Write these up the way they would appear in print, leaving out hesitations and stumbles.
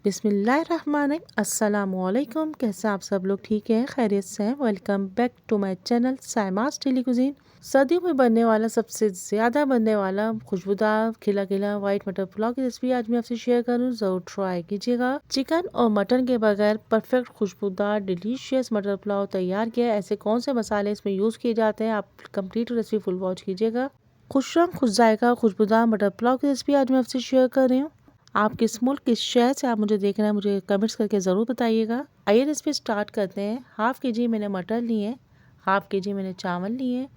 बिस्मिल्लाहिर्रहमानिर्रहीम, अस्सलामुअलैकुम। कैसे आप सब लोग? ठीक हैं, खैरियत से हैं? Welcome back to my channel साइमास डेली कुजीन। सर्दियों में बनने वाला, सबसे ज़्यादा बनने वाला खुशबूदार खिला खिला वाइट मटर पुलाव की रेसिपी आज मैं आपसे शेयर करूं, ज़रूर ट्राई कीजिएगा। चिकन और मटन के बगैर परफेक्ट खुशबूदार डिलीशियस मटर पुलाव तैयार किया है। ऐसे कौन से मसाले इसमें यूज़ किए जाते हैं, आप कंप्लीट रेसिपी फुल वॉच कीजिएगा। खुश रंग खुश जाएगा खुशबूदार मटर पुलाव की रेसिपी आज मैं आपसे शेयर कर रही हूँ। आप किस मुल्क, किस शहर से आप मुझे देख रहे हैं, मुझे कमेंट्स करके ज़रूर बताइएगा। आइए रेसिपी स्टार्ट करते हैं। हाफ़ के जी मैंने मटर लिए हैं, हाफ़ के जी मैंने चावल लिए हैं।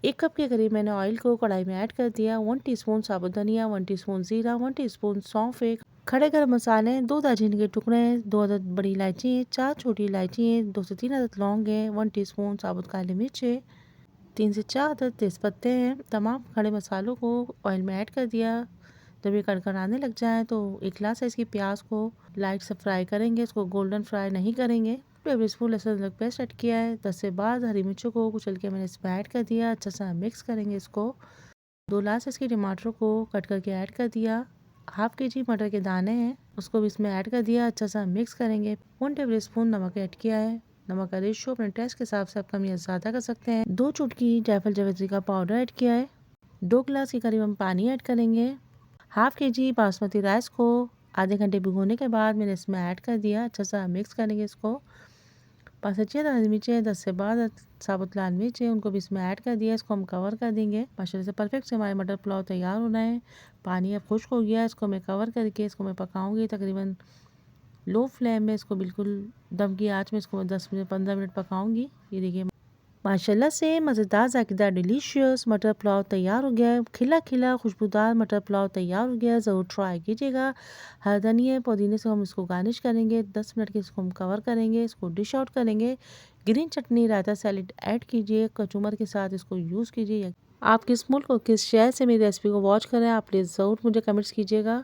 1 कप के करीब मैंने ऑयल को कढ़ाई में ऐड कर दिया। 1 टीस्पून साबुत धनिया, 1 टीस्पून ज़ीरा, 1 टीस्पून सौंफ, एक खड़े गरम मसाले, 2 दालचीनी के टुकड़े हैं, 2 अदद बड़ी इलायची है, 4 छोटी इलायची है, 2 से 3 अदद लौंग है, 1 टीस्पून साबुत काली मिर्च है, 3 से 4 अदद तेज़पत्ते हैं। तमाम खड़े मसालों को ऑयल में ऐड कर दिया। जब ये कड़कड़ाने लग जाए तो 1 ग्लास साइज़ की प्याज को लाइट से फ्राई करेंगे, इसको गोल्डन फ्राई नहीं करेंगे। टेबल स्पून लहसुन अदरक पेस्ट ऐड किया है। 10 से 12 हरी मिर्चों को कुचल के मैंने इसमें ऐड कर दिया। अच्छा सा मिक्स करेंगे इसको। 2 ग्लास साइज़ की टमाटर को कट करके ऐड कर दिया। हाफ़ के जी मटर के दाने हैं, उसको भी इसमें ऐड कर दिया। अच्छा सा मिक्स करेंगे। 1 टेबल स्पून नमक ऐड किया है। नमक का रेशियो अपने टेस्ट के हिसाब से आप कम या ज़्यादा कर सकते हैं। 2 चुटकी जायफल जावित्री का पाउडर ऐड किया है। 2 गिलास के करीब हम पानी ऐड करेंगे। हाफ़ के जी बासमती राइस को आधे घंटे भिगोने के बाद मैंने इसमें ऐड कर दिया। अच्छा सा मिक्स करेंगे इसको। 5 से 6 हरी मिर्चें, 10 से 12 साबुत लाल मिर्च है, उनको भी इसमें ऐड कर दिया। इसको हम कवर कर देंगे। माशाल्लाह से परफेक्ट से हमारे मटर पुलाव तैयार होना है। पानी अब खुश्क हो गया है, इसको मैं कवर करके इसको मैं पकाऊंगी तकरीबन लो फ्लेम में। इसको बिल्कुल दम की आँच में इसको 10 से 15 मिनट पकाऊंगी। ये देखिए माशाल्लाह से मज़ेदार जायकेदार डिलीशियस मटर पुलाव तैयार हो गया है। खिला खिला खुशबूदार मटर पुलाव तैयार हो गया है, ज़रूर ट्राई कीजिएगा। हरा धनिया पुदीने से हम इसको गार्निश करेंगे। 10 मिनट के इसको हम कवर करेंगे, इसको डिश आउट करेंगे। ग्रीन चटनी रायता सैलेड ऐड कीजिए, कचूमर के साथ इसको यूज़ कीजिए। आप किस मुल्क और किस शहर से मेरी रेसिपी को वॉच करें, आप प्लीज़ ज़रूर मुझे कमेंट्स कीजिएगा।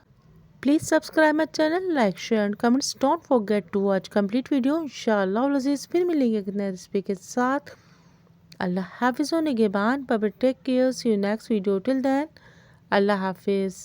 Please subscribe my channel, like share and comments. Don't forget to watch complete video. इंशाअल्लाह अज़ीज़ फिर मिलेंगे कितने रेसिपी के साथ। Allah Hafiz on Nigeban, but take care. See you next video. Till then, Allah Hafiz.